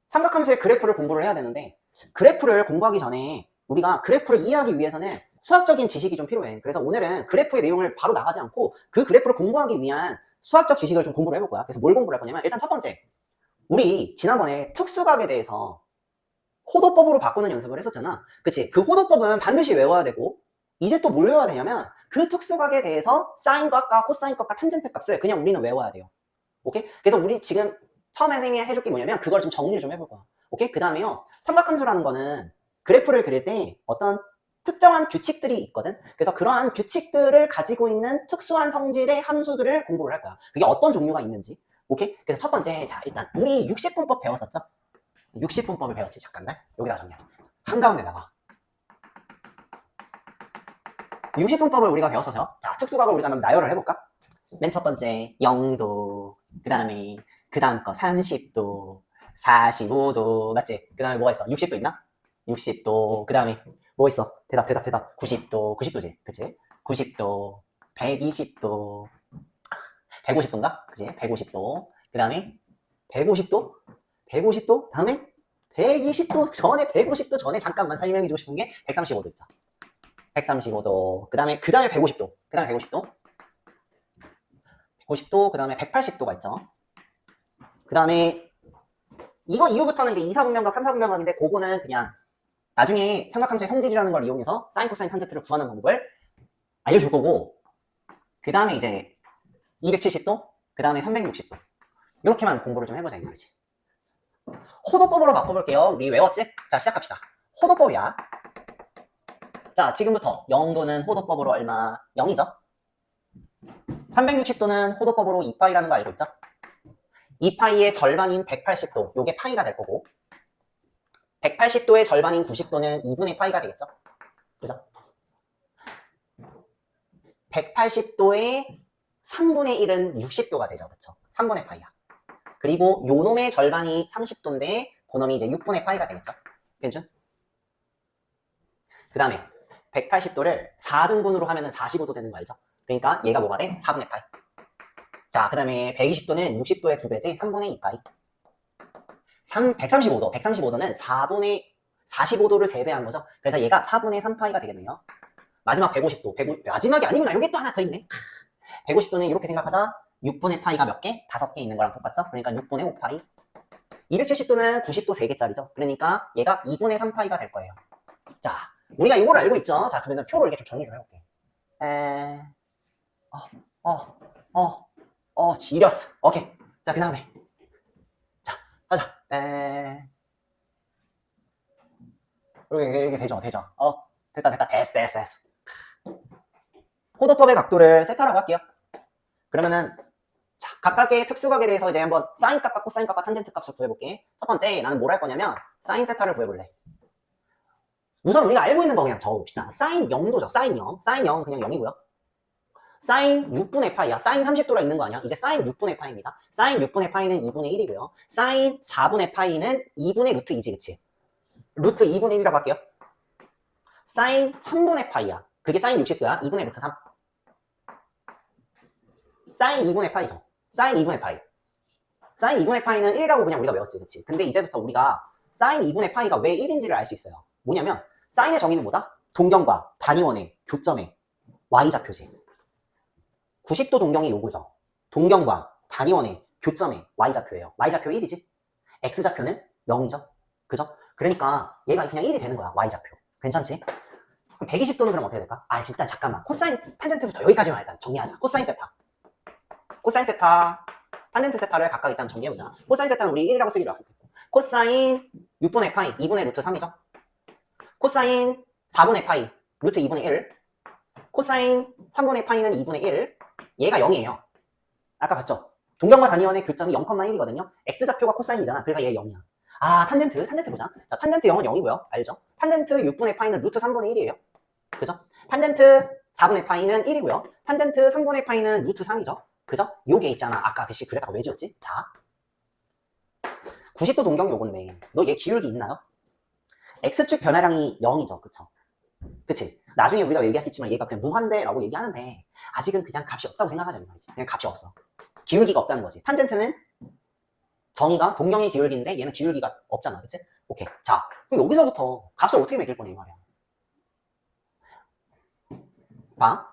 삼각함수의 그래프를 공부를 해야 되는데 그래프를 공부하기 전에 우리가 그래프를 이해하기 위해서는 수학적인 지식이 좀 필요해. 그래서 오늘은 그래프의 내용을 바로 나가지 않고 그 그래프를 공부하기 위한 수학적 지식을 좀 공부를 해볼 거야. 그래서 뭘 공부를 할 거냐면 일단 첫 번째, 우리 지난번에 특수각에 대해서 호도법으로 바꾸는 연습을 했었잖아. 그치? 그 호도법은 반드시 외워야 되고 이제 또 뭘 외워야 되냐면 그 특수각에 대해서 사인 값과 코사인 값과 탄젠트 값을 그냥 우리는 외워야 돼요. 오케이? 그래서 우리 지금 처음에 선생님이 해줄 게 뭐냐면 그걸 좀 정리를 좀 해볼 거야. 오케이? 그 다음에요, 삼각함수라는 거는 그래프를 그릴 때 어떤 특정한 규칙들이 있거든. 그래서 그러한 규칙들을 가지고 있는 특수한 성질의 함수들을 공부를 할 거야. 그게 어떤 종류가 있는지. 오케이? 그래서 첫 번째, 자 일단 우리 60분법 배웠었죠? 60분법을 배웠지. 잠깐만 여기다가 정리하자. 한가운데다가 60분법을 우리가 배웠어서 자 특수각을 우리가 한번 나열을 해볼까? 맨 첫 번째 0도, 그 다음 거 30도, 45도, 맞지? 그 다음에 뭐가 있어? 60도 있나? 60도, 그 다음에 뭐 있어? 대답 90도, 90도지, 그치? 90도, 120도, 150도인가? 그치? 150도, 그 다음에 150도, 150도, 다음에 120도 전에, 150도 전에 잠깐만 설명해주고 싶은 게 135도 있죠. 135도, 그 다음에 150도, 그 다음에 150도, 150도, 그 다음에 180도가 있죠. 그 다음에 이거 이후부터는 이제 2, 4분면각, 3, 4분면각인데 그거는 그냥 나중에 삼각함수의 성질이라는 걸 이용해서 사인, 코사인, 탄젠트를 구하는 방법을 알려줄 거고, 그 다음에 이제 270도, 그 다음에 360도 이렇게만 공부를 좀 해보자 이 말이지. 호도법으로 바꿔볼게요. 우리 외웠지? 자 시작합시다. 호도법이야. 자 지금부터 0도는 호도법으로 얼마? 0이죠. 360도는 호도법으로 2파이라는 거 알고 있죠? 2파이의 절반인 180도, 요게 파이가 될 거고 180도의 절반인 90도는 2분의 파이가 되겠죠? 그죠? 180도의 3분의 1은 60도가 되죠. 그쵸? 3분의 파이야. 그리고 요 놈의 절반이 30도인데 그놈이 이제 6분의 파이가 되겠죠? 괜찮? 그 다음에 180도를 4등분으로 하면은 45도 되는 거 알죠? 그러니까 얘가 뭐가 돼? 4분의 파이. 자, 그 다음에 120도는 60도의 2배지? 3분의 2파이. 135도는 4분의 45도를 3배 한 거죠. 그래서 얘가 4분의 3파이가 되겠네요. 마지막 150도. 마지막이 아니구나. 여기 또 하나 더 있네. 150도는 이렇게 생각하자. 6분의 파이가 몇 개? 5개 있는 거랑 똑같죠? 그러니까 6분의 5파이. 270도는 90도 3개짜리죠. 그러니까 얘가 2분의 3파이가 될 거예요. 자, 우리가 이걸 알고 있죠? 자, 그러면 표로 이렇게 좀 정리 좀 해볼게. 지렸어. 오케이. 자, 그 다음에. 자, 하자. 이렇게 되죠. 됐다. 됐어. 호도법의 각도를 세타라고 할게요. 그러면은, 자, 각각의 특수각에 대해서 이제 한번 사인 값과 코사인 값과 탄젠트 값을 구해볼게. 첫 번째, 나는 뭘 할 거냐면, 사인 세타를 구해볼래. 우선 우리가 알고 있는 거 그냥 적어봅시다. 사인 0도죠. 사인 0. 사인 0은 그냥 0이고요. 사인 6분의 파이야. 사인 30도라 있는 거 아니야? 이제 사인 6분의 파이입니다. 사인 6분의 파이는 2분의 1이고요. 사인 4분의 파이는 2분의 루트 2지, 그치? 루트 2분의 1이라고 할게요. 사인 3분의 파이야. 그게 사인 60도야. 2분의 루트 3. 사인 2분의 파이죠. 사인 2분의 파이. 사인 2분의 파이는 1이라고 그냥 우리가 외웠지, 그치? 근데 이제부터 우리가 사인 2분의 파이가 왜 1인지를 알 수 있어요. 뭐냐면 사인의 정의는 뭐다? 동경과 단위원의 교점의 y좌표지. 90도 동경이 요거죠. 동경과 단위원의 교점의 y좌표예요. y좌표 1이지. x좌표는 0이죠. 그죠? 그러니까 얘가 그냥 1이 되는 거야. y좌표. 괜찮지? 그럼 120도는 그럼 어떻게 될까? 아 일단 잠깐만. 코사인 탄젠트부터 여기까지만 일단 정리하자. 코사인 세타. 코사인 세타, 탄젠트 세타를 각각 일단 정리해보자. 코사인 세타는 우리 1이라고 쓰기로 약속했고, 코사인 6분의 파이 2분의 루트 3이죠. 코사인 4분의 파이 루트 2분의 1, 코사인 3분의 파이는 2분의 1. 얘가 0이에요. 아까 봤죠? 동경과 단위원의 교점이 0,1이거든요. x좌표가 코사인이잖아. 그러니까 얘 0이야. 아, 탄젠트 보자. 자, 탄젠트 0은 0이고요. 알죠? 탄젠트 6분의 파이는 루트 3분의 1이에요. 그죠? 탄젠트 4분의 파이는 1이고요. 탄젠트 3분의 파이는 루트 3이죠. 그죠? 요게 있잖아. 아까 글씨 그래다가 왜 지었지? 자, 90도 동경 요건데 너 얘 기울기 있나요? x축 변화량이 0이죠. 그쵸? 그치? 나중에 우리가 얘기하겠지만 얘가 그냥 무한대라고 얘기하는데 아직은 그냥 값이 없다고 생각하자는 말이지. 그냥 값이 없어. 기울기가 없다는 거지. 탄젠트는 정의가 동경의 기울기인데 얘는 기울기가 없잖아. 그치? 오케이. 자, 그럼 여기서부터 값을 어떻게 매길 거냐 이 말이야. 봐.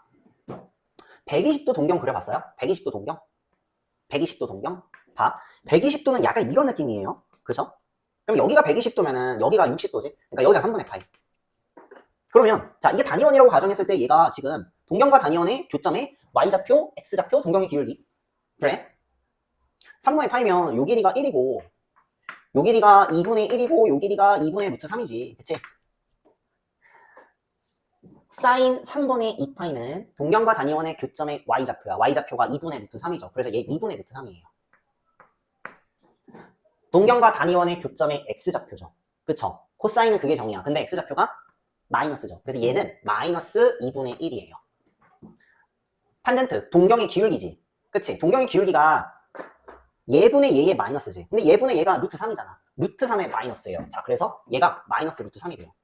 120도 동경 그려봤어요? 120도 동경? 120도 동경? 봐. 120도는 약간 이런 느낌이에요. 그죠? 그럼 여기가 120도면은 여기가 60도지? 그러니까 여기가 3분의 파이. 그러면 자 이게 단위원이라고 가정했을 때 얘가 지금 동경과 단위원의 교점에 y좌표, x좌표, 동경의 기울기. 그래? 3분의 파이면 요 길이가 1이고 요 길이가 2분의 1이고 요 길이가 2분의 루트 3이지. 그치? 사인 3분의 2파이는 동경과 단위원의 교점의 y좌표야. y좌표가 2분의 루트 3이죠. 그래서 얘 2분의 루트 3이에요. 동경과 단위원의 교점의 x좌표죠. 그쵸? 코사인은 그게 정의야. 근데 x좌표가 마이너스죠. 그래서 얘는 마이너스 2분의 1이에요. 탄젠트, 동경의 기울기지. 그치? 동경의 기울기가 얘분의 얘의 마이너스지. 근데 얘분의 얘가 루트 3이잖아. 루트 3의 마이너스예요. 자, 그래서 얘가 마이너스 루트 3이 돼요.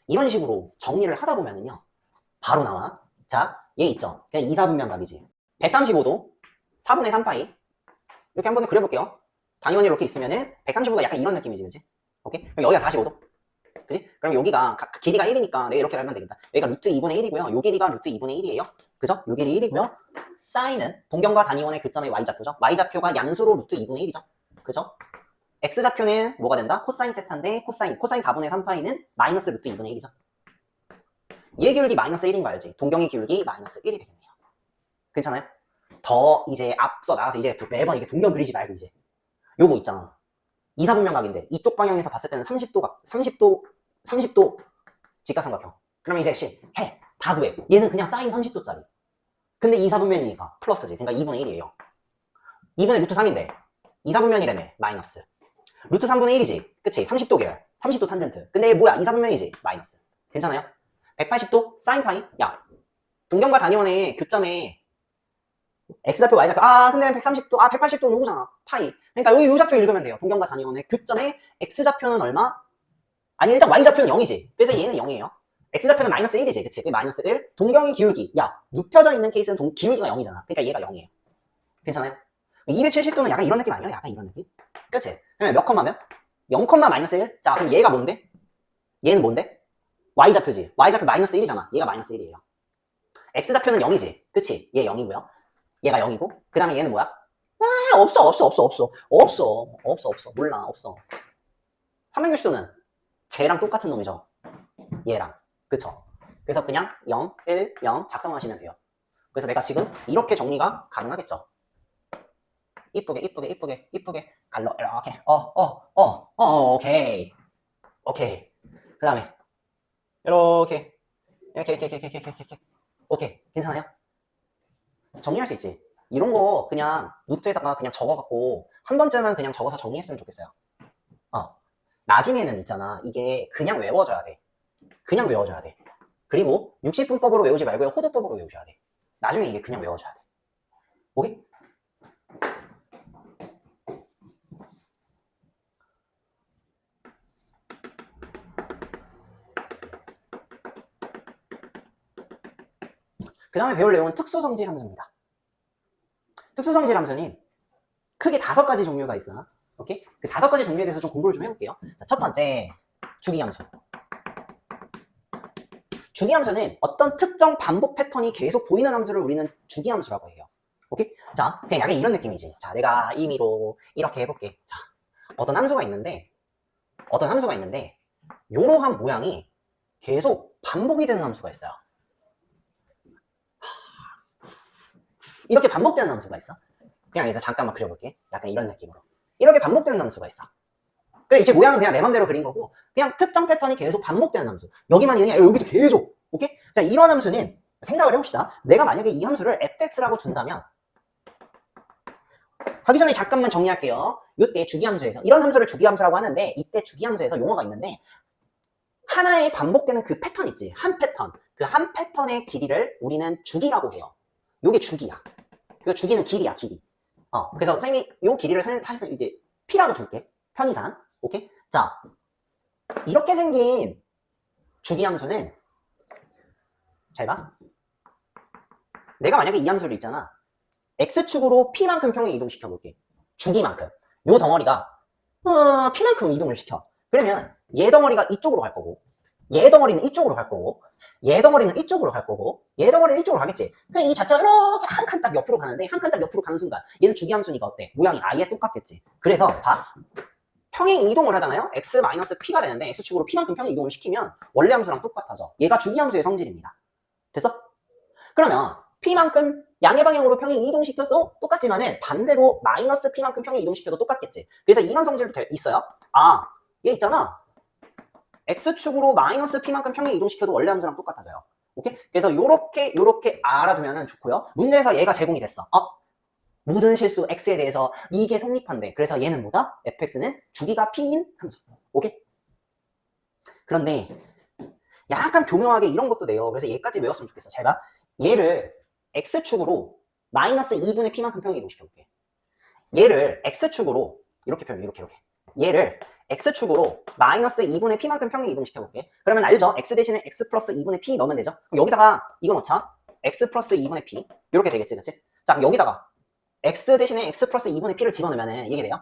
이런 식으로 정리를 하다 보면은요. 바로 나와. 자, 얘 있죠? 그냥 2, 4분면각이지. 135도, 4분의 3파이. 이렇게 한번 그려볼게요. 당연히 이렇게 있으면은 135도 약간 이런 느낌이지, 그치? 오케이? 그럼 여기가 45도. 그치? 그럼 여기가 길이가 1이니까 내가 이렇게 하면 되겠다. 여기가 루트 2분의 1이고요. 요 길이가 루트 2분의 1이에요. 그죠? 요 길이 1이고요. 사인은 동경과 단위원의 교점의 y좌표죠. y좌표가 양수로 루트 2분의 1이죠. 그죠? x좌표는 뭐가 된다? 코사인 세타인데 코사인 4분의 3파이는 마이너스 루트 2분의 1이죠. 얘 기울기 마이너스 1인 거 알지? 동경의 기울기 마이너스 1이 되겠네요. 괜찮아요? 더 이제 앞서 나가서 이제 매번 이게 동경 그리지 말고 이제 요거 있잖아. 2, 4분면각인데 이쪽 방향에서 봤을 때는 30도 직각삼각형. 그러면 이제 해. 다 구해. 얘는 그냥 사인 30도짜리. 근데 2, 4분면이니까 플러스지. 그러니까 2분의 1이에요. 2분의 루트 3인데 2, 4분면이라며 마이너스. 루트 3분의 1이지. 그치? 30도 계열. 30도 탄젠트. 근데 얘 뭐야? 2, 4분면이지. 마이너스. 괜찮아요? 180도 사인 파이. 야, 동경과 단위원의 교점에 x좌표, y좌표. 아, 근데 130도, 180도 요거잖아. 파이. 그러니까 여기 요 좌표 읽으면 돼요. 동경과 단위원의 교점에 x좌표는 얼마? 아니, 일단 y좌표는 0이지. 그래서 얘는 0이에요. x좌표는 마이너스 1이지. 그치? 그 마이너스 1. 동경의 기울기. 야, 눕혀져 있는 케이스는 기울기가 0이잖아. 그러니까 얘가 0이에요. 괜찮아요? 270도는 약간 이런 느낌 아니에요? 약간 이런 느낌? 그치? 그러면 몇 컴마면? 0, 마이너스 1? 자, 그럼 얘가 뭔데? 얘는 뭔데? y좌표지. y좌표 마이너스 1이잖아. 얘가 마이너스 1이에요. x좌표는 0이지. 그치? 얘 0이고요. 얘가 0이고. 그 다음에 얘는 뭐야? 없어. 몰라, 없어. 360도는 쟤랑 똑같은 놈이죠. 얘랑. 그쵸? 그래서 그냥 0, 1, 0 작성하시면 돼요. 그래서 내가 지금 이렇게 정리가 가능하겠죠. 이쁘게 갈로 이렇게 오케이. 그 다음에 이렇게 오케이. 괜찮아요? 정리할 수 있지. 이런 거 그냥 노트에다가 그냥 적어갖고 한 번쯤은 그냥 적어서 정리했으면 좋겠어요. 나중에는 있잖아. 이게 그냥 외워져야 돼. 그리고 60분법으로 외우지 말고요. 호도법으로 외우셔야 돼. 나중에 이게 그냥 외워져야 돼. 오케이? 그 다음에 배울 내용은 특수성질 함수입니다. 특수성질 함수는 크게 5가지 종류가 있어. 오케이? 그 5가지 종류에 대해서 좀 공부를 좀 해볼게요. 자, 첫 번째, 주기함수. 주기함수는 어떤 특정 반복 패턴이 계속 보이는 함수를 우리는 주기함수라고 해요. 오케이? 자, 그냥 약간 이런 느낌이지. 자, 내가 임의로 이렇게 해볼게. 자, 어떤 함수가 있는데, 이러한 모양이 계속 반복이 되는 함수가 있어요. 이렇게 반복되는 함수가 있어. 그냥 여기서 잠깐만 그려볼게. 약간 이런 느낌으로. 이렇게 반복되는 함수가 있어. 근데 이제 모양은 그냥 내 맘대로 그린 거고, 그냥 특정 패턴이 계속 반복되는 함수. 여기만 있는 게 아니라 여기도 계속. 오케이? 자, 이런 함수는 생각을 해봅시다. 내가 만약에 이 함수를 fx라고 둔다면, 하기 전에 잠깐만 정리할게요. 이때 주기함수에서, 이런 함수를 주기함수라고 하는데, 이때 주기함수에서 용어가 있는데, 하나의 반복되는 그 패턴 있지. 한 패턴. 그 한 패턴의 길이를 우리는 주기라고 해요. 요게 주기야. 그 주기는 길이야, 길이. 그래서 선생님이 요 길이를 사실상 이제 p라고 둘게. 편의상. 오케이? 자, 이렇게 생긴 주기함수는 잘 봐. 내가 만약에 이 함수를 있잖아. x축으로 p만큼 평행 이동시켜 볼게. 주기만큼. 요 덩어리가 P만큼 이동을 시켜. 그러면 얘 덩어리가 이쪽으로 갈 거고, 얘 덩어리는 이쪽으로 갈 거고, 얘 덩어리는 이쪽으로 갈 거고, 얘 덩어리는 이쪽으로 가겠지. 그냥 이 자체가 이렇게 한 칸 딱 옆으로 가는데, 한 칸 딱 옆으로 가는 순간 얘는 주기함수니까 어때? 모양이 아예 똑같겠지. 그래서 봐. 평행 이동을 하잖아요. x-p가 되는데 x축으로 p만큼 평행 이동을 시키면 원래 함수랑 똑같아져. 얘가 주기함수의 성질입니다. 됐어? 그러면 p만큼 양의 방향으로 평행 이동시켜서 똑같지만은 반대로 마이너스 p만큼 평행 이동시켜도 똑같겠지. 그래서 이런 성질도 있어요. 아, 얘 있잖아. x축으로 마이너스 p만큼 평행 이동시켜도 원래 함수랑 똑같아져요. 오케이? 그래서 요렇게 알아두면 좋고요. 문제에서 얘가 제공이 됐어. 모든 실수 x에 대해서 이게 성립한대. 그래서 얘는 뭐다? fx는 주기가 p인 함수. 오케이? 그런데 약간 교묘하게 이런 것도 돼요. 그래서 얘까지 외웠으면 좋겠어. 잘 봐. 얘를 x축으로 마이너스 2분의 p만큼 평행 이동시켜볼게. 얘를 x축으로 이렇게 표현해. 이렇게. 얘를 x축으로 마이너스 2분의 p만큼 평행 이동시켜볼게. 그러면 알죠? x 대신에 x 플러스 2분의 p 넣으면 되죠? 그럼 여기다가 이거 넣자. x 플러스 2분의 p. 이렇게 되겠지, 그치? 자, 그럼 여기다가 x 대신에 x 플러스 2분의 p를 집어넣으면 이게 돼요.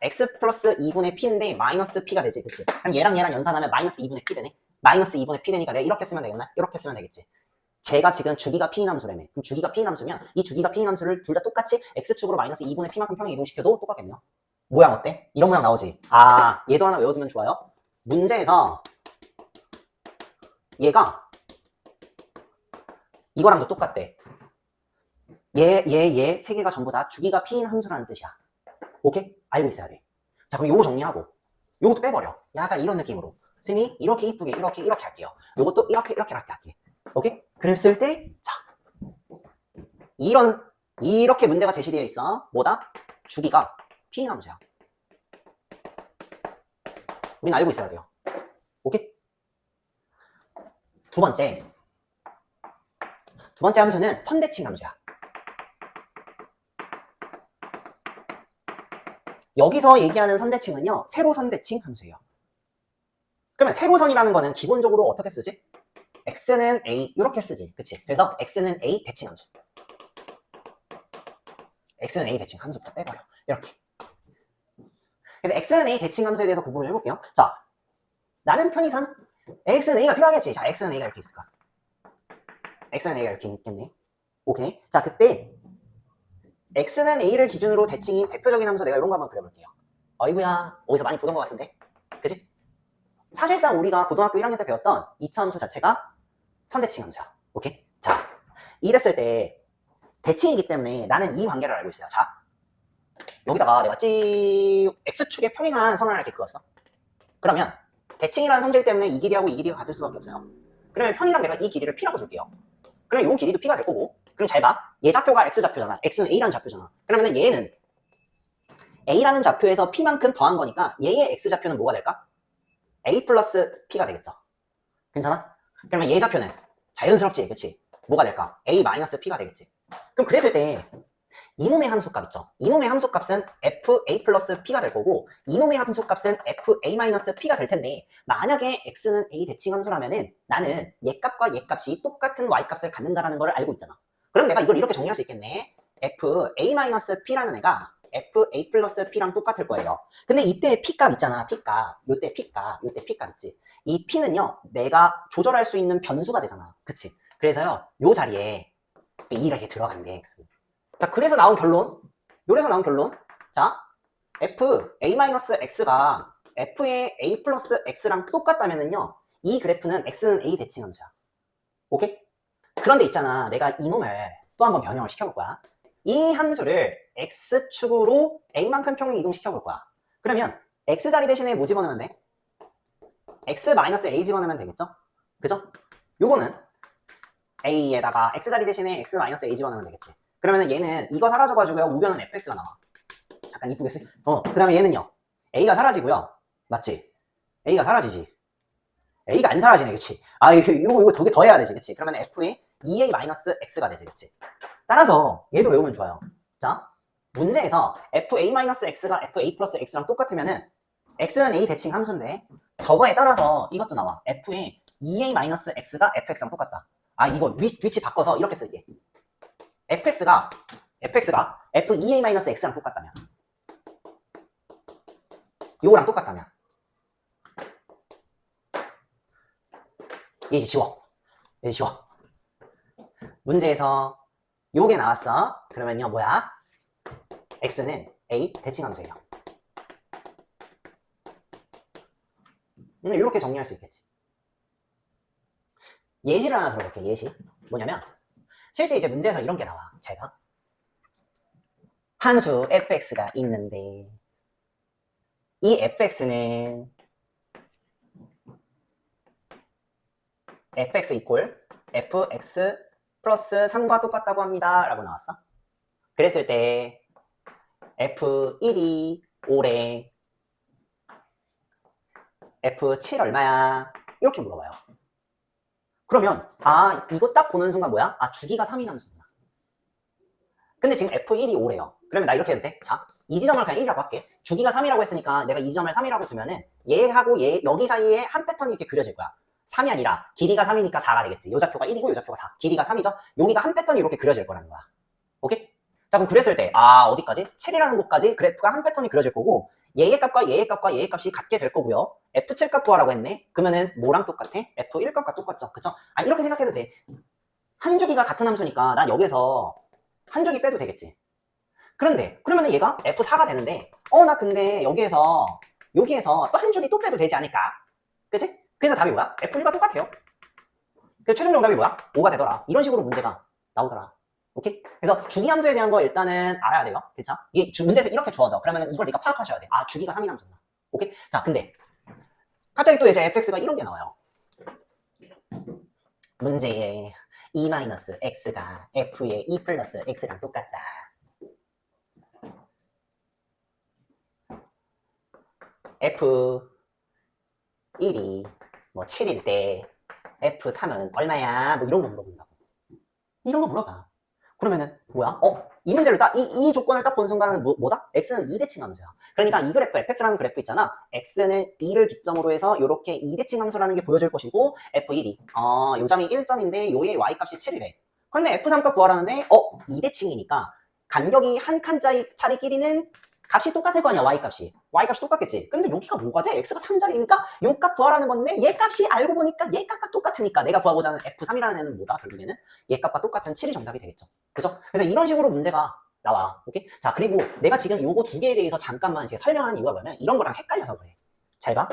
x 플러스 2분의 p인데 마이너스 p가 되지, 그치? 그럼 얘랑 연산하면 마이너스 2분의 p 되네? 마이너스 2분의 p 되니까 내가 이렇게 쓰면 되겠나? 이렇게 쓰면 되겠지. 제가 지금 주기가 p인 함수라며. 그럼 주기가 p인 함수면 이 주기가 p인 함수를 둘 다 똑같이 x축으로 마이너스 2분의 p만큼 평행 이동시켜도 똑같겠네요. 모양 어때? 이런 모양 나오지? 아, 얘도 하나 외워두면 좋아요. 문제에서 얘가 이거랑도 똑같대. 얘 세 개가 전부 다 주기가 p인 함수라는 뜻이야. 오케이? 알고 있어야 돼. 자, 그럼 요거 정리하고 요것도 빼버려. 약간 이런 느낌으로. 선생님이 이렇게 이쁘게 이렇게 할게요. 요것도 이렇게 할게. 오케이? 그랬을 때, 자, 이렇게 문제가 제시되어 있어. 뭐다? 주기가 p인 함수야. 우린 알고 있어야 돼요. 오케이? 두 번째 함수는 선대칭 함수야. 여기서 얘기하는 선대칭은요, 세로선대칭 함수예요. 그러면 세로선이라는 거는 기본적으로 어떻게 쓰지? x는 a 이렇게 쓰지, 그치? 그래서 x는 a 대칭 함수. x는 a 대칭 함수부터 빼버려. 이렇게. 그래서 x는 a 대칭 함수에 대해서 공부를 해볼게요. 자, 나는 편의상 x는 a가 필요하겠지. 자, x는 a가 이렇게 있을 거야. x는 a가 이렇게 있겠네. 오케이. 자, 그때 x는 a를 기준으로 대칭인 대표적인 함수 내가 이런 거 한번 그려볼게요. 어이구야, 어디서 많이 보던 것 같은데? 그치? 사실상 우리가 고등학교 1학년 때 배웠던 2차 함수 자체가 선대칭 함수야. 오케이? 자, 이랬을 때 대칭이기 때문에 나는 이 관계를 알고 있어요. 자, 여기다가 내가 x축에 평행한 선을 이렇게 그었어. 그러면 대칭이라는 성질 때문에 이 길이하고 이 길이가 같을 수밖에 없어요. 그러면 편의상 내가 이 길이를 p라고 줄게요. 그러면 이 길이도 p가 될 거고, 그럼 잘 봐. 얘 좌표가 x좌표잖아. x는 a라는 좌표잖아. 그러면 얘는 a라는 좌표에서 p만큼 더한 거니까 얘의 x좌표는 뭐가 될까? a 플러스 p가 되겠죠. 괜찮아? 그러면 얘 좌표는 자연스럽지, 그치? 뭐가 될까? a 마이너스 p가 되겠지. 그럼 그랬을 때 이놈의 함수값 있죠? 이놈의 함수값은 fa 플러스 p가 될 거고, 이놈의 함수값은 fa 마이너스 p가 될 텐데, 만약에 x는 a 대칭 함수라면은 나는 얘 값과 얘 값이 똑같은 y 값을 갖는다라는 걸 알고 있잖아. 그럼 내가 이걸 이렇게 정리할 수 있겠네. fa 마이너스 p라는 애가 fa 플러스 p랑 똑같을 거예요. 근데 이때 p 값 있잖아. p 값. 요때 p 값 있지. 이 p는요, 내가 조절할 수 있는 변수가 되잖아. 그치? 그래서요, 요 자리에 이렇게 들어간대, x. 자, 그래서 나온 결론. 자, fa-x가 f의 a 플러스 x랑 똑같다면은요, 이 그래프는 x는 a 대칭 함수야. 오케이? 그런데 있잖아, 내가 이놈을 또 한번 변형을 시켜볼 거야. 이 함수를 x축으로 a만큼 평행 이동시켜볼 거야. 그러면 x자리 대신에 뭐 집어넣으면 돼? x-a 집어넣으면 되겠죠? 그죠? 요거는 a에다가 x자리 대신에 x-a 집어넣으면 되겠지. 그러면 얘는 이거 사라져가지고요, 우변은 fx가 나와. 잠깐 이쁘게 쓰. 그 다음에 얘는요, a가 사라지고요. 맞지? a가 사라지지. a가 안 사라지네, 그치? 아, 이거 두 개 더 해야 되지, 그치? 그러면 f의 2a-x가 되지, 그치? 따라서 얘도 외우면 좋아요. 자, 문제에서 fa-x가 fa 플러스 x랑 똑같으면은 x는 a 대칭 함수인데, 저거에 따라서 이것도 나와. f의 2a-x가 fx랑 똑같다. 아, 이거 위치 바꿔서 이렇게 쓸게. fx가 f2a-x랑 똑같다면 요거랑 똑같다면 얘 이제 지워. 얘 지워. 문제에서 요게 나왔어. 그러면요 뭐야? x는 a 대칭함수예요. 이렇게 정리할 수 있겠지. 예시를 하나 들어볼게. 예시 뭐냐면 실제 이제 문제에서 이런 게 나와. 잘 봐. 함수 fx가 있는데 이 fx는 fx 이꼴 fx 플러스 3과 똑같다고 합니다 라고 나왔어. 그랬을 때 f1이 5래 f7 얼마야? 이렇게 물어봐요. 그러면 이거 딱 보는 순간 뭐야? 주기가 3인 함수구나. 근데 지금 f1이 5래요. 그러면 나 이렇게 해도 돼? 자, 이 지점을 그냥 1이라고 할게. 주기가 3이라고 했으니까 내가 이 지점을 3이라고 두면은 얘하고 얘 여기 사이에 한 패턴이 이렇게 그려질 거야. 3이 아니라 길이가 3이니까 4가 되겠지. 요 좌표가 1이고 요 좌표가 4. 길이가 3이죠? 여기가 한 패턴이 이렇게 그려질 거라는 거야. 오케이? 자, 그럼 그랬을 때 어디까지? 7이라는 곳까지 그래프가 한 패턴이 그려질 거고 얘의 값과 얘의 값과 얘의 값이 같게 될 거고요. F7 값 구하라고 했네. 그러면은 뭐랑 똑같아? F1 값과 똑같죠. 그쵸? 이렇게 생각해도 돼. 한 주기가 같은 함수니까 난 여기서 한 주기 빼도 되겠지. 그런데 그러면은 얘가 F4가 되는데 나 근데 여기에서 또 한 주기 또 빼도 되지 않을까? 그치? 그래서 답이 뭐야? F1과 똑같아요. 그 최종 정답이 뭐야? 5가 되더라. 이런 식으로 문제가 나오더라. 오케이? 그래서 주기 함수에 대한 거 일단은 알아야 돼요. 그쵸? 이게 문제에서 이렇게 주어져. 그러면 이걸 네가 파악하셔야 돼. 주기가 3인 함수구나. 오케이? 자, 근데 갑자기 또 이제 fx가 이런 게 나와요. 문제에 2-x가 f의 2 플러스 x랑 똑같다. f1이 뭐 7일 때 f3은 얼마야? 뭐 이런 거 물어본다고. 이런 거 물어봐. 그러면은 뭐야? 이 문제를 이 조건을 딱 본 순간은 뭐다? x는 2대칭 함수야. 그러니까 이 그래프 fx라는 그래프 있잖아. x는 2를 기점으로 해서 이렇게 2대칭 함수라는 게 보여질 것이고 f1이 요 점이 1점인데 요의 y값이 7이래. 그러면 f3 값 구하라는데 2대칭이니까 간격이 한 칸짜리 길이는 값이 똑같을 거 아니야. y값이 똑같겠지. 근데 여기가 뭐가 돼? x가 3자리니까 요 값 구하라는 건데 얘 값이 알고 보니까 얘 값과 똑같으니까 내가 구하고자 하는 f3이라는 애는 뭐다? 결국에는 얘 값과 똑같은 7이 정답이 되겠죠. 그죠? 그래서 이런 식으로 문제가 나와. 오케이? 자, 그리고 내가 지금 요거 두 개에 대해서 잠깐만 이제 설명하는 이유가 뭐냐면 이런 거랑 헷갈려서 그래. 잘 봐.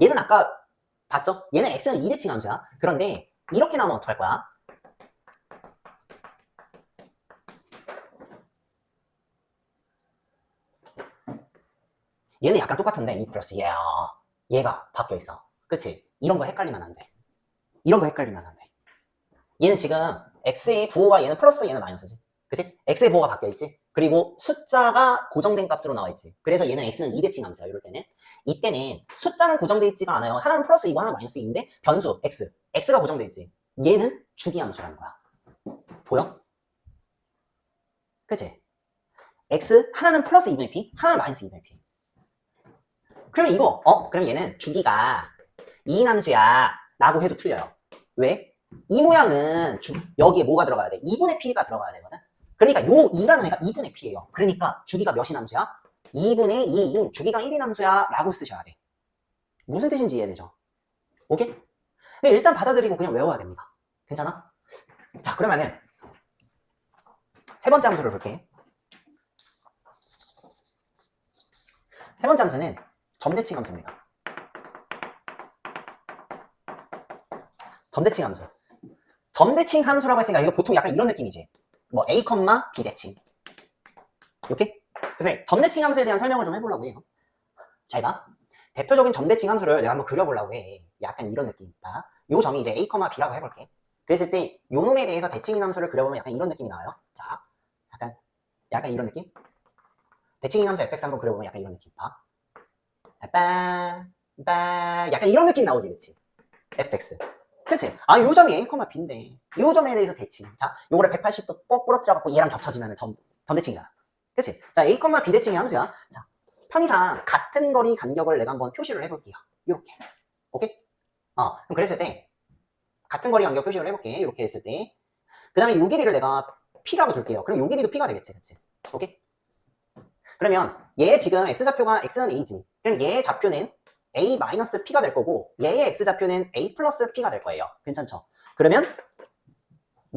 얘는 아까 봤죠? 얘는 x는 2대칭 함수야. 그런데 이렇게 나오면 어떡할 거야? 얘는 약간 똑같은데 2 플러스 얘가 바뀌어 있어. 그치? 이런 거 헷갈리면 안 돼. 얘는 지금 x의 부호가 얘는 플러스 얘는 마이너스지. 그치? x의 부호가 바뀌어 있지. 그리고 숫자가 고정된 값으로 나와 있지. 그래서 얘는 x는 2대칭 함수야. 이럴 때는. 이때는 숫자는 고정돼 있지가 않아요. 하나는 플러스 2고 하나는 마이너스 2인데 변수 x가 고정돼 있지. 얘는 주기 함수라는 거야. 보여? 그치? x 하나는 플러스 2분의 p, 하나는 마이너스 2분의 p. 그러면 이거 그럼 얘는 주기가 2인 함수야 라고 해도 틀려요. 왜? 이 모양은 여기에 뭐가 들어가야 돼? 2분의 p가 들어가야 되거든. 그러니까 요 2라는 애가 2분의 p예요. 그러니까 주기가 몇인 함수야? 2분의 2인 주기가 1인 함수야 라고 쓰셔야 돼. 무슨 뜻인지 이해되죠? 오케이? 일단 받아들이고 그냥 외워야 됩니다. 괜찮아? 자, 그러면은 세 번째 함수를 볼게. 세 번째 함수는 점대칭 함수입니다. 점대칭 함수. 점대칭 함수라고 했으니까 이거 보통 약간 이런 느낌이지. 뭐 a, b 대칭. 오케이? 그래서 점대칭 함수에 대한 설명을 좀 해보려고 해요. 잘 봐. 대표적인 점대칭 함수를 내가 한번 그려보려고 해. 약간 이런 느낌이다. 요 점이 이제 a, b라고 해볼게. 그랬을 때 요 놈에 대해서 대칭인 함수를 그려보면 약간 이런 느낌이 나와요. 자, 약간 이런 느낌? 대칭인 함수 fx로 그려보면 약간 이런 느낌. 봐. 약간 이런 느낌 나오지, 그치? fx. 그치? 요 점이 a, b인데 요 점에 대해서 대칭. 자, 요거를 180도 뻑 부러뜨려갖고 얘랑 겹쳐지면 점대칭이잖아. 그치? 자, a, b 대칭의 함수야. 자, 편의상 같은 거리 간격을 내가 한번 표시를 해볼게요. 요렇게. 오케이? 그럼 그랬을 때 같은 거리 간격 표시를 해볼게. 이렇게 했을 때 그 다음에 요 길이를 내가 p라고 둘게요. 그럼 요 길이도 p가 되겠지, 그치? 오케이? 그러면 얘 지금 x좌표가 x는 a지. 그럼 얘의 좌표는 a-p가 될 거고 얘의 x좌표는 a 플러스 p가 될 거예요. 괜찮죠? 그러면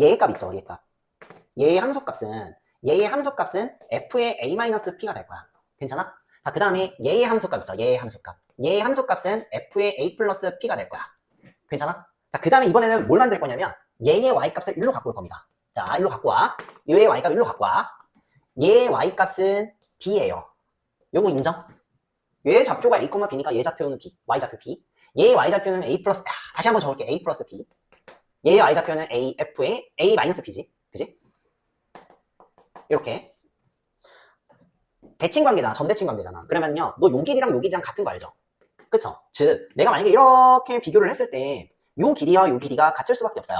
얘의 값 있죠, 얘의 값. 얘의 함수값은 f의 a-p가 될 거야. 괜찮아? 자, 그 다음에 얘의 함수값 있죠, 얘의 함수값. 얘의 함수값은 f의 a 플러스 p가 될 거야. 괜찮아? 자, 그 다음에 이번에는 뭘 만들 거냐면 얘의 y값을 1로 갖고 올 겁니다. 자, 1로 갖고 와. 얘의 y값 1로 갖고 와. 얘의 y값은 b예요. 요거 인정? 얘의 좌표가 a, b니까 얘 좌표는 b, y좌표 b. 얘의 y좌표는 a 플러스, 다시 한번 적을게. a 플러스 b. 얘의 y좌표는 a, f의 a 마이너스 b지. 그지? 이렇게. 대칭 관계잖아. 점대칭 관계잖아. 그러면요, 너 요 길이랑 요 길이랑 같은 거 알죠? 그쵸? 즉, 내가 만약에 이렇게 비교를 했을 때, 요 길이와 요 길이가 같을 수밖에 없어요.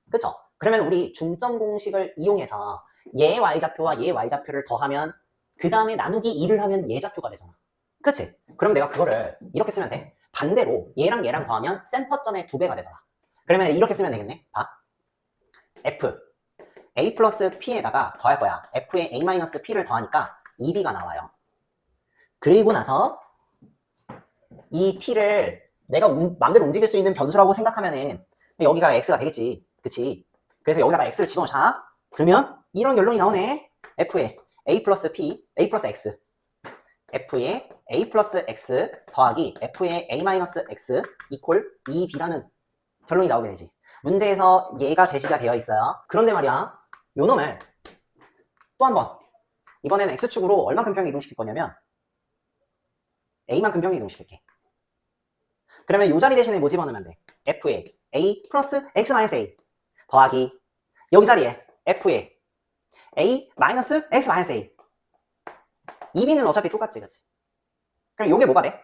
그쵸? 그러면 우리 중점 공식을 이용해서 얘의 y좌표와 얘의 y좌표를 더하면, 그 다음에 나누기 2를 하면 얘 좌표가 되잖아. 그치? 그럼 내가 그거를 이렇게 쓰면 돼. 반대로 얘랑 얘랑 더하면 센터점의 2배가 되더라. 그러면 이렇게 쓰면 되겠네. 봐. f, a 플러스 p에다가 더할 거야. f에 a 마이너스 p를 더하니까 2b가 나와요. 그리고 나서 이 p를 내가 마음대로 움직일 수 있는 변수라고 생각하면은 여기가 x가 되겠지. 그치? 그래서 여기다가 x를 집어넣자. 그러면 이런 결론이 나오네. f에 a 플러스 p, a 플러스 x. f의 a 플러스 x 더하기 f의 a 마이너스 x 이퀄 2b라는 결론이 나오게 되지. 문제에서 얘가 제시가 되어 있어요. 그런데 말이야, 요 놈을 또 한번 이번에는 x축으로 얼만큼 평행 이동시킬 거냐면 a만큼 평행 이동시킬게. 그러면 요 자리 대신에 뭐 집어넣으면 돼? f의 a 플러스 x 마이너스 a 더하기 여기 자리에 f의 a 마이너스 x 마이너스 a 2b는 어차피 똑같지, 그치? 그럼 요게 뭐가 돼?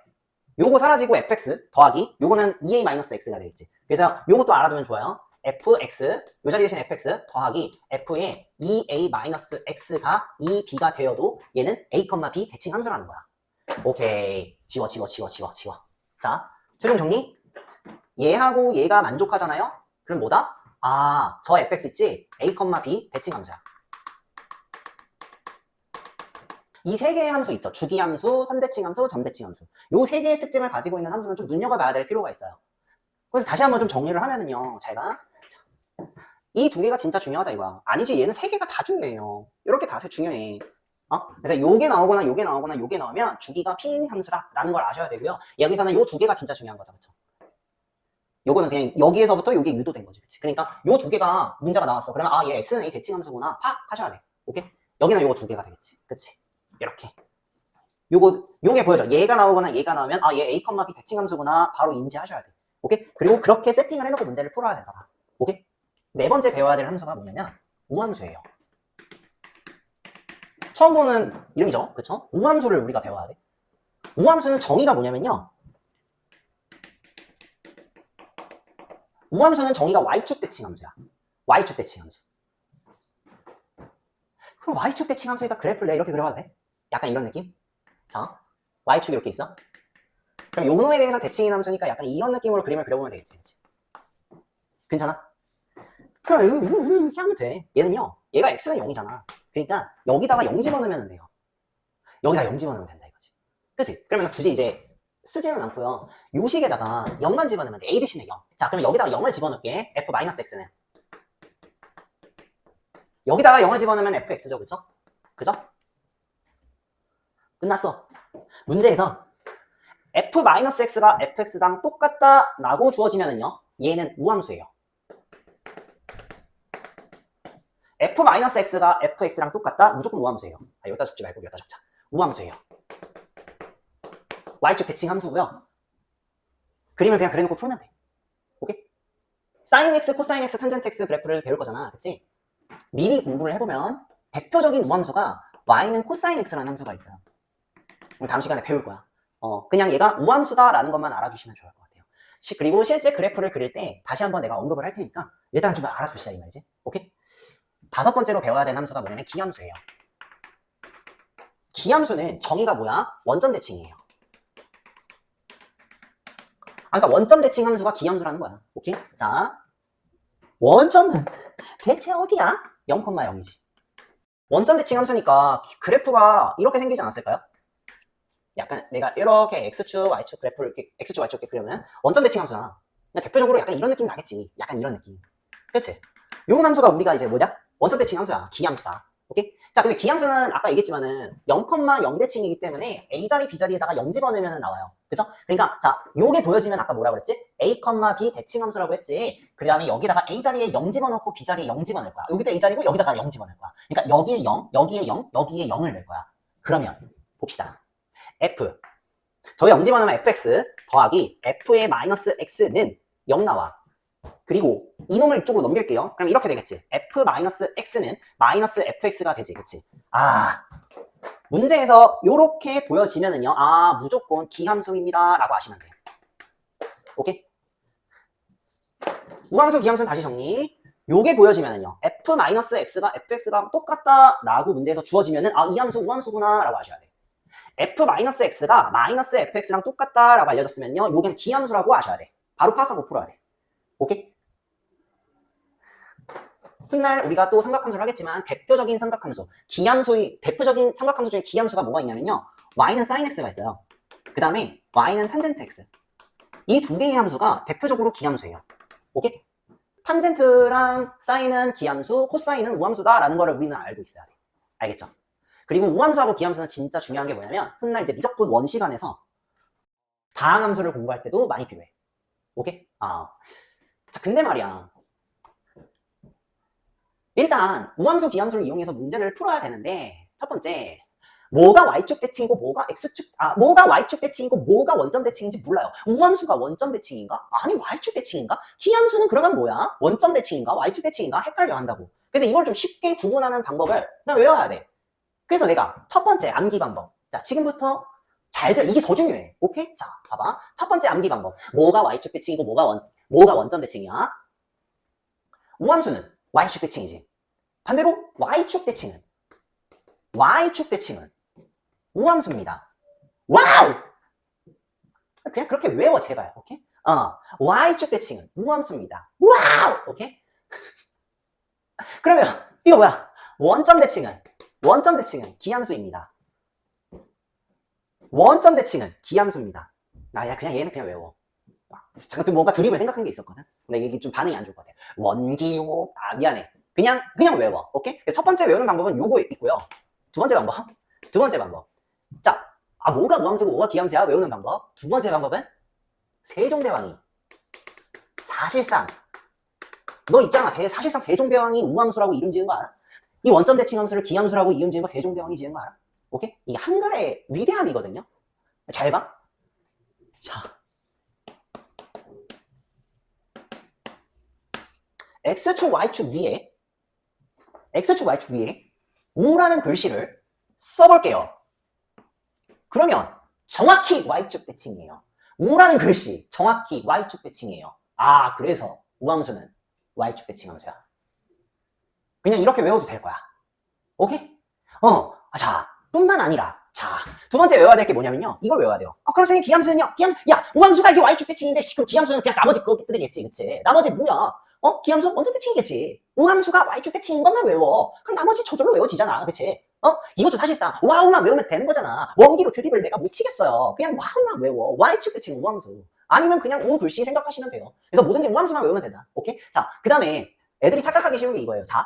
요거 사라지고 fx 더하기 요거는 2a 마이너스 x가 되겠지. 그래서 요것도 알아두면 좋아요. fx 요 자리 대신 fx 더하기 f의 2a 마이너스 x가 2b가 되어도 얘는 a, b 대칭 함수라는 거야. 오케이. 지워. 자, 최종 정리. 얘하고 얘가 만족하잖아요? 그럼 뭐다? 아, 저 fx 있지? a, b 대칭 함수야. 이 세 개의 함수 있죠. 주기함수, 선대칭함수, 점대칭함수. 요 세 개의 특징을 가지고 있는 함수는 좀 눈여겨봐야 될 필요가 있어요. 그래서 다시 한번 좀 정리를 하면은요. 잘 봐. 이 두 개가 진짜 중요하다 이거야. 아니지, 얘는 세 개가 다 중요해요. 이렇게 다 중요해. 그래서 요게 나오거나 요게 나오거나 요게 나오면 주기가 P인 함수라는 걸 아셔야 되고요. 여기서는 요 두 개가 진짜 중요한 거죠. 그쵸? 요거는 그냥 여기에서부터 요게 유도된 거지. 그치? 그러니까 요 두 개가 문제가 나왔어. 그러면 아, 얘 X는 A 대칭 함수구나. 팍 하셔야 돼. 오케이? 여기는 요거 두 개가 되겠지. 그치? 이렇게. 요게 보여줘. 얘가 나오거나 얘가 나오면 아, 얘 A, B 대칭 함수구나. 바로 인지하셔야 돼. 오케이? 그리고 그렇게 세팅을 해놓고 문제를 풀어야 된다. 오케이? 네 번째 배워야 될 함수가 뭐냐면 우함수예요. 처음 보는 이름이죠. 그쵸? 우함수를 우리가 배워야 돼. 우함수는 정의가 뭐냐면요. 우함수는 정의가 y축 대칭 함수야. y축 대칭 함수. 그럼 y축 대칭 함수니까 그래프를 내가 이렇게 그려봐도 돼? 약간 이런 느낌? 자, y축이 이렇게 있어. 그럼 요 놈에 대해서 대칭인 함수니까 약간 이런 느낌으로 그림을 그려보면 되겠지. 그치? 괜찮아? 그럼 이렇게 하면 돼. 얘는요. 얘가 x는 0이잖아. 그러니까 여기다가 0 집어넣으면 돼요. 여기다 0 집어넣으면 된다 이거지. 그치? 그러면 굳이 이제 쓰지는 않고요. 요 식에다가 0만 집어넣으면 돼. a 대신에 0. 자, 그럼 여기다가 0을 집어넣을게. f-x는. 여기다가 0을 집어넣으면 fx죠. 그쵸? 그죠? 끝났어. 문제에서 f-x가 fx당 똑같다 라고 주어지면은요. 얘는 우함수예요. f-x가 fx랑 똑같다? 무조건 우함수예요. 여기다 적지 말고 여기다 적자. 우함수예요. y축 대칭 함수고요. 그림을 그냥 그려놓고 풀면 돼. 오케이? sin x, cosine x, 탄젠트 x 그래프를 배울 거잖아. 그치? 미리 공부를 해보면 대표적인 우함수가 y는 cosine x라는 함수가 있어요. 다음 시간에 배울 거야. 그냥 얘가 우함수다라는 것만 알아주시면 좋을 것 같아요. 그리고 실제 그래프를 그릴 때 다시 한번 내가 언급을 할 테니까 일단 좀 알아두시자 이 말이지. 오케이? 다섯 번째로 배워야 되는 함수가 뭐냐면 기함수예요. 기함수는 정의가 뭐야? 원점 대칭이에요. 그러니까 원점 대칭 함수가 기함수라는 거야. 오케이? 자, 원점은 대체 어디야? 0,0이지. 원점 대칭 함수니까 그래프가 이렇게 생기지 않았을까요? 약간 내가 이렇게 x축, y축 그래프를 이렇게 x축, y축 이렇게 그리면 원점 대칭 함수잖아. 그냥 대표적으로 약간 이런 느낌 나겠지. 약간 이런 느낌. 그치? 요런 함수가 우리가 이제 뭐냐? 원점 대칭 함수야. 기함수다. 오케이? 자, 근데 기함수는 아까 얘기했지만은 0,0 대칭이기 때문에 A자리, B자리에다가 0 집어넣으면 나와요. 그죠? 그러니까, 자, 요게 보여지면 아까 뭐라 그랬지? A, B 대칭 함수라고 했지. 그 다음에 여기다가 A자리에 0 집어넣고 B자리에 0 집어넣을 거야. 여기도 A자리고 여기다가 0 집어넣을 거야. 그러니까 여기에 0, 여기에 0, 여기에 0을 낼 거야. 그러면, 봅시다. F. 저 0 집어넣으면 fx 더하기 f의 마이너스 x는 0 나와. 그리고 이놈을 이쪽으로 넘길게요. 그럼 이렇게 되겠지. f-x는 마이너스 fx가 되지. 그치? 아, 문제에서 이렇게 보여지면은요. 아, 무조건 기함수입니다. 라고 하시면 돼요. 오케이? 우함수, 기함수는 다시 정리. 요게 보여지면은요. f-x가 fx가 똑같다. 라고 문제에서 주어지면은 아, 이 함수 우함수구나. 라고 하셔야 돼요. f-x가 마이너스 fx랑 똑같다. 라고 알려졌으면요. 요겐 기함수라고 하셔야 돼. 바로 파악하고 풀어야 돼. 오케이? 훗날 우리가 또 삼각함수를 하겠지만 대표적인 삼각함수, 대표적인 삼각함수 중에 기함수가 뭐가 있냐면요. y는 sin x가 있어요. 그 다음에 y는 탄젠트 x. 이 두 개의 함수가 대표적으로 기함수예요. 오케이? 탄젠트랑 사인은 기함수, 코사인은 우함수다라는 거를 우리는 알고 있어야 돼. 알겠죠? 그리고 우함수하고 기함수는 진짜 중요한 게 뭐냐면 훗날 이제 미적분 원 시간에서 다항함수를 공부할 때도 많이 필요해. 오케이? 아, 자, 근데 말이야. 일단 우함수, 기함수를 이용해서 문제를 풀어야 되는데 첫 번째, 뭐가 y축 대칭이고 뭐가 x축, 뭐가 y축 대칭이고 뭐가 원점 대칭인지 몰라요. 우함수가 원점 대칭인가? 아니 y축 대칭인가? 기함수는 그러면 뭐야? 원점 대칭인가? y축 대칭인가? 헷갈려 한다고. 그래서 이걸 좀 쉽게 구분하는 방법을 그냥 외워야 돼. 그래서 내가 첫 번째 암기 방법. 자, 지금부터 잘들 이게 더 중요해. 오케이? 자, 봐봐. 첫 번째 암기 방법. 뭐가 y축 대칭이고 뭐가 원점 대칭이야? 우함수는 y축 대칭이지. 반대로 y축 대칭은 우함수입니다. 와우! 그냥 그렇게 외워 제발. 오케이? y축 대칭은 우함수입니다. 와우! 오케이? 그러면 이거 뭐야? 원점 대칭은 기함수입니다. 원점 대칭은 기함수입니다. 야, 그냥 얘는 그냥 외워. 잠깐 또 뭔가 드립을 생각한 게 있었거든. 근데 이게 좀 반응이 안 좋을 것 같아. 원기호. 미안해. 그냥 외워. 오케이? 첫 번째 외우는 방법은 요거 있고요. 두 번째 방법. 자, 뭐가 우함수고 뭐가 기함수야? 외우는 방법. 두 번째 방법은 세종대왕이 사실상 너 있잖아. 사실상 세종대왕이 우함수라고 이름 지은 거 알아? 이 원점 대칭 함수를 기함수라고 이름 지은 거 세종대왕이 지은 거 알아? 오케이? 이게 한글의 위대함이거든요. 잘 봐. 자, x축 y축 위에 우라는 글씨를 써볼게요. 그러면 정확히 y축 대칭이에요. 우라는 글씨 정확히 y축 대칭이에요. 그래서 우함수는 y축 대칭 함수야. 그냥 이렇게 외워도 될 거야. 오케이? 자, 뿐만 아니라 두 번째 외워야 될 게 뭐냐면요. 이걸 외워야 돼요. 그럼 선생님 기함수는요? 우함수가 이게 y축 대칭인데 그럼 기함수는 그냥 나머지 그것들이겠지. 그치? 나머지 뭐야? 기함수 원점 대칭이겠지. 우함수가 y축 대칭인 것만 외워. 그럼 나머지 저절로 외워지잖아. 그치? 이것도 사실상 와우만 외우면 되는 거잖아. 원기로 드립을 내가 못 치겠어요. 그냥 와우만 외워. y축 대칭 우함수. 아니면 그냥 우 글씨 생각하시면 돼요. 그래서 뭐든지 우함수만 외우면 된다. 오케이? 자, 그 다음에 애들이 착각하기 쉬운 게 이거예요. 자,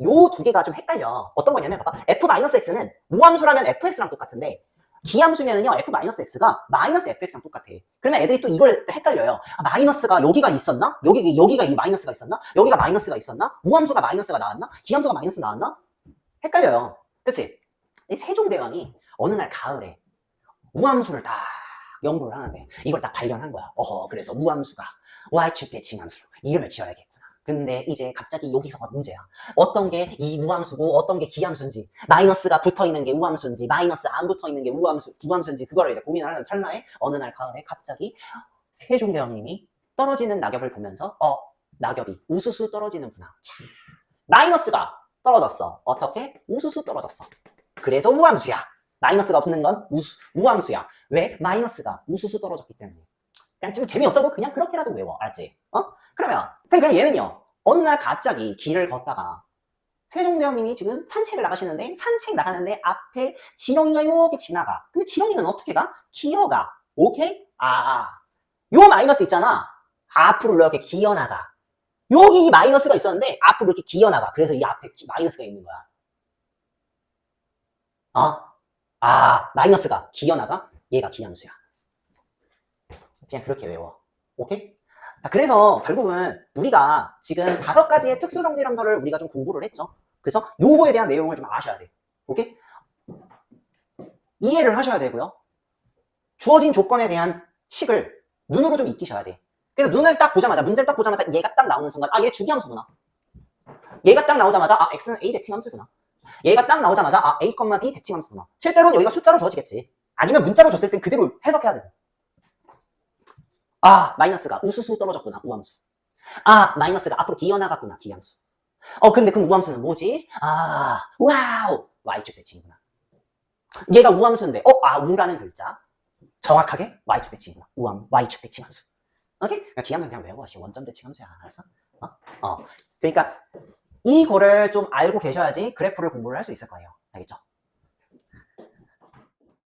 요 두 개가 좀 헷갈려. 어떤 거냐면 봐봐. f-x는 우함수라면 fx랑 똑같은데 기함수면은요, f-x가 마이너스 fx랑 똑같아. 그러면 애들이 또 이걸 헷갈려요. 마이너스가 여기가 있었나? 여기가 이 마이너스가 있었나? 여기가 마이너스가 있었나? 우함수가 마이너스가 나왔나? 기함수가 마이너스 나왔나? 헷갈려요. 그치? 이 세종대왕이 어느 날 가을에 우함수를 딱 연구를 하는데 이걸 딱 발견한 거야. 그래서 우함수가 y축 대칭 함수로 이름을 지어야겠구나. 근데 이제 갑자기 여기서가 문제야. 어떤 게 이 우함수고 어떤 게 기함수인지, 마이너스가 붙어있는 게 우함수인지 마이너스 안 붙어있는 게 구함수인지 그거를 이제 고민하는 찰나에 어느 날 가을에 갑자기 세종대왕님이 떨어지는 낙엽을 보면서 낙엽이 우수수 떨어지는구나. 참. 마이너스가 떨어졌어. 어떻게? 우수수 떨어졌어. 그래서 우함수야. 마이너스가 붙는 건 우함수야. 왜? 마이너스가 우수수 떨어졌기 때문에. 그냥 좀 재미없어도 그냥 그렇게라도 외워. 알지? 그러면 선생님 그럼 얘는요. 어느 날 갑자기 길을 걷다가 세종대왕님이 지금 산책을 나가시는데 산책 나가는데 앞에 지렁이가 이렇게 지나가. 근데 지렁이는 어떻게 가? 기어가. 오케이? 요 마이너스 있잖아. 앞으로 이렇게 기어나가. 여기 이 마이너스가 있었는데 앞으로 이렇게 기어나가. 그래서 이 앞에 마이너스가 있는 거야. 마이너스가 기어나가? 얘가 기함수야. 그냥 그렇게 외워. 오케이? 자, 그래서 결국은 우리가 지금 5가지의 특수성질함수를 우리가 좀 공부를 했죠. 그죠? 요거에 대한 내용을 좀 아셔야 돼. 오케이? 이해를 하셔야 되고요. 주어진 조건에 대한 식을 눈으로 좀 익히셔야 돼. 그래서 눈을 딱 보자마자, 문제를 딱 보자마자 얘가 딱 나오는 순간, 얘 주기함수구나. 얘가 딱 나오자마자, x는 a 대칭함수구나. 얘가 딱 나오자마자, a, b 대칭함수구나. 실제로는 여기가 숫자로 주어지겠지. 아니면 문자로 줬을 땐 그대로 해석해야 돼. 마이너스가 우수수 떨어졌구나, 우함수. 마이너스가 앞으로 기어나갔구나, 기함수. 근데 그럼 우함수는 뭐지? 와우! y축 대칭이구나. 얘가 우함수인데, 우라는 글자. 정확하게 y축 대칭이구나. y축 대칭함수. 오케이? 기함수는 그냥 외워. 원점 대칭함수야. 알았어? 그러니까, 이거를 좀 알고 계셔야지 그래프를 공부를 할 수 있을 거예요. 알겠죠?